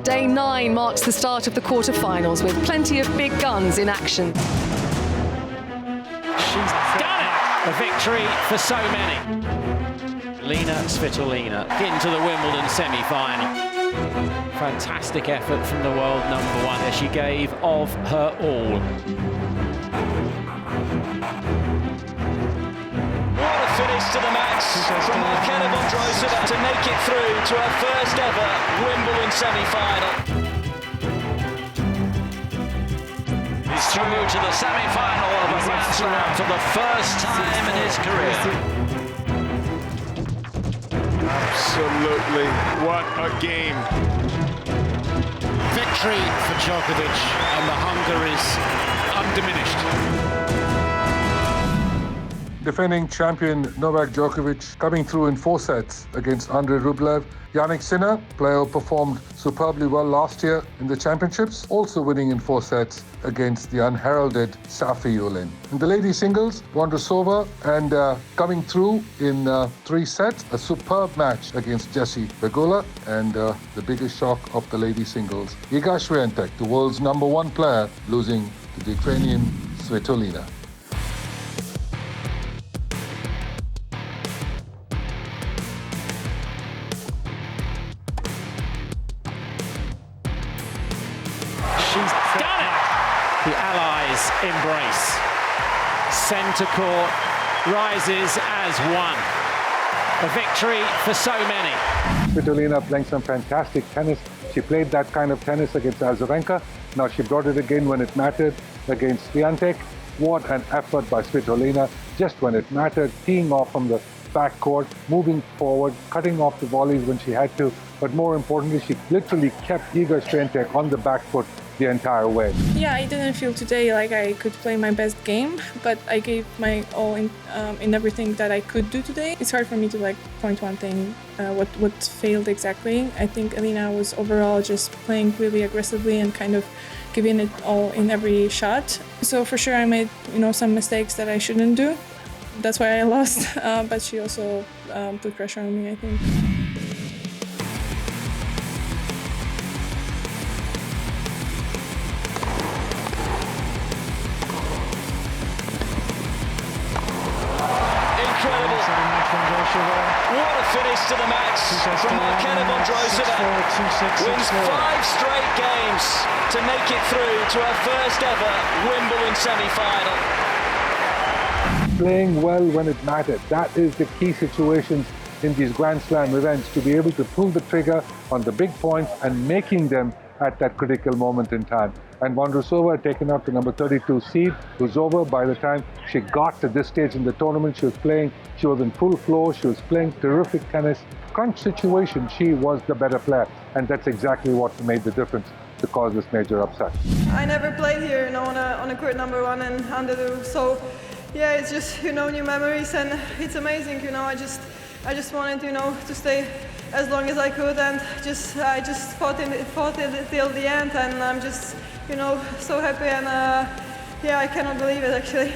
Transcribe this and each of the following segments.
Day 9 marks the start of the quarter-finals with plenty of big guns in action. She's done it! A victory for so many. Lena Svitolina into the Wimbledon semi-final. Fantastic effort from the world #1 as she gave of her all. What a finish to the match from Marketa Vondrousova to make it through to her first ever Wimbledon semi-final. He's through to the semi-final of a Grand Slam for the first time in his career. Absolutely, what a game. Victory for Djokovic, and the hunger is undiminished. Defending champion Novak Djokovic coming through in 4 sets against Andrei Rublev. Jannik Sinner, player who performed superbly well last year in the championships, also winning in 4 sets against the unheralded Safi Yulin. In the ladies singles, Vondrousova and coming through in 3 sets, a superb match against Jessie Pegula, and the biggest shock of the ladies singles, Iga Swiatek, the world's #1 player, losing to the Ukrainian Svitolina. She's done it! The Allies embrace. Centre court rises as one. A victory for so many. Svitolina playing some fantastic tennis. She played that kind of tennis against Azarenka. Now she brought it again when it mattered against Swiatek. What an effort by Svitolina. Just when it mattered, teeing off from the backcourt, moving forward, cutting off the volleys when she had to. But more importantly, she literally kept Iga Swiatek on the back foot the entire way. Yeah, I didn't feel today like I could play my best game, but I gave my all in everything that I could do today. It's hard for me to point one thing, what failed exactly. I think Elina was overall just playing really aggressively and kind of giving it all in every shot. So for sure I made some mistakes that I shouldn't do. That's why I lost, but she also put pressure on me, I think. What a finish to the match from Marketa Vondrousova. Wins 5 straight games to make it through to her first ever Wimbledon semi-final. Playing well when it mattered. That is the key situations in these Grand Slam events, to be able to pull the trigger on the big points and making them at that critical moment in time. And Vondrousova had taken up the number 32 seed. It was over by the time she got to this stage in the tournament. She was in full flow, she was playing terrific tennis. Crunch situation, she was the better player. And that's exactly what made the difference to cause this major upset. I never played here, on a court #1 and Andrew. So yeah, it's just, new memories, and it's amazing, I just wanted, to stay as long as I could, and I just fought it till the end, and I'm just, so happy, and yeah, I cannot believe it actually.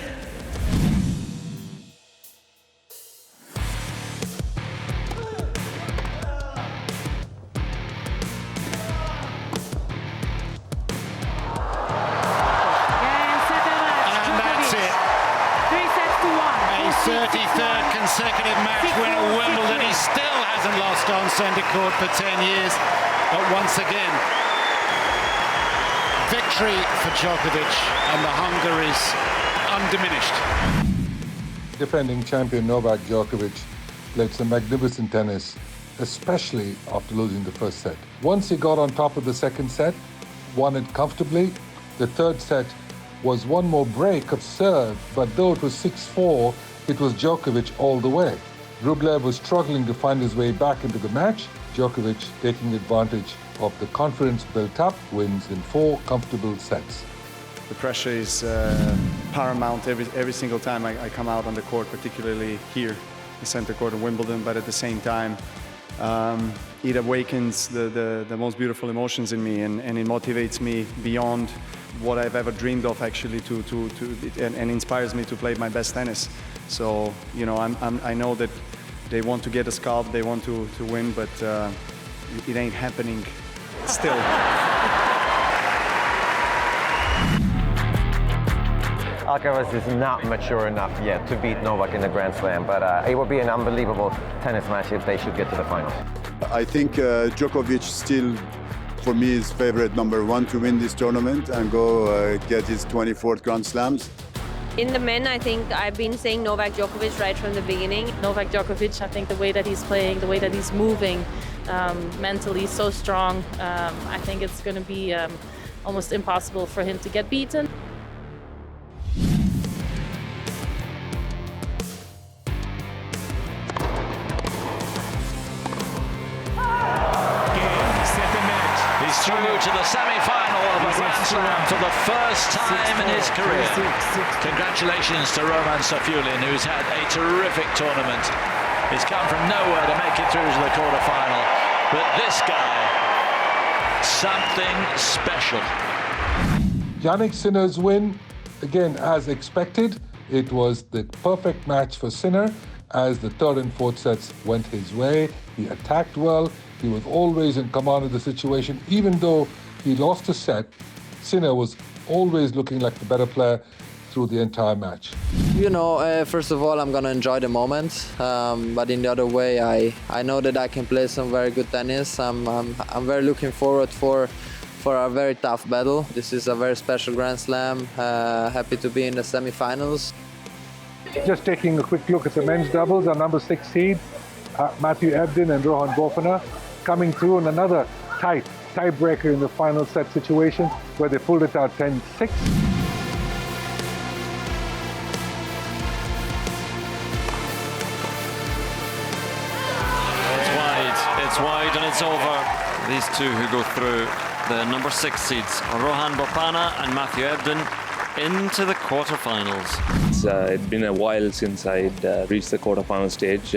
And that's it. 33rd consecutive match winner Wimbledon. He still hasn't lost on centre court for 10 years. But once again, victory for Djokovic, and the hunger is undiminished. Defending champion Novak Djokovic played some magnificent tennis, especially after losing the first set. Once he got on top of the second set, won it comfortably. The third set was one more break of serve, but though it was 6-4, it was Djokovic all the way. Rublev was struggling to find his way back into the match. Djokovic, taking advantage of the confidence built up, wins in 4 comfortable sets. The pressure is paramount every single time I come out on the court, particularly here in center court in Wimbledon, but at the same time, it awakens the most beautiful emotions in me, and it motivates me beyond what I've ever dreamed of, actually, and inspires me to play my best tennis. So, I know that they want to get a scalp, they want to win, but it ain't happening. still. Alcaraz is not mature enough yet to beat Novak in the Grand Slam, but it will be an unbelievable tennis match if they should get to the finals. I think Djokovic still, for me, is favorite number one to win this tournament and go get his 24th Grand Slams. In the men, I think I've been saying Novak Djokovic right from the beginning. Novak Djokovic, I think the way that he's playing, the way that he's moving, mentally so strong, I think it's going to be almost impossible for him to get beaten. Through to the semi-final of a Grand Slam for the first time in his career. Congratulations to Roman Safiullin, who's had a terrific tournament. He's come from nowhere to make it through to the quarter-final. But this guy, something special. Jannik Sinner's win, again, as expected, it was the perfect match for Sinner as the third and fourth sets went his way. He attacked well. He was always in command of the situation. Even though he lost a set, Sinner was always looking like the better player through the entire match. You know, first of all, I'm going to enjoy the moment. But in the other way, I know that I can play some very good tennis. I'm very looking forward for a very tough battle. This is a very special Grand Slam. Happy to be in the semi-finals. Just taking a quick look at the men's doubles, our number 6 seed, Matthew Ebden and Rohan Bopana, coming through in another tiebreaker in the final set situation where they pulled it out 10-6. It's wide and it's over. These two who go through, the number 6 seeds, Rohan Bopana and Matthew Ebden, into the quarterfinals. It's been a while since I'd reached the quarterfinal stage.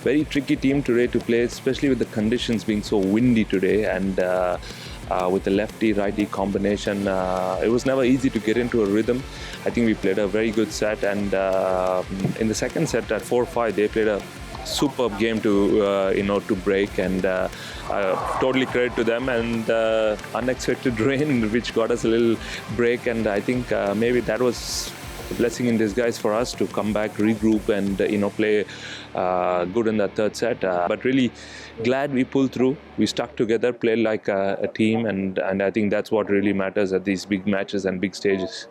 Very tricky team today to play, especially with the conditions being so windy today, and with the lefty-righty combination, it was never easy to get into a rhythm. I think we played a very good set, and in the second set at 4-5, they played a superb game to break, and totally credit to them, and unexpected rain which got us a little break, and I think maybe that was a blessing in disguise for us to come back, regroup, and play good in that third set. But really glad we pulled through. We stuck together, played like a team, and I think that's what really matters at these big matches and big stages.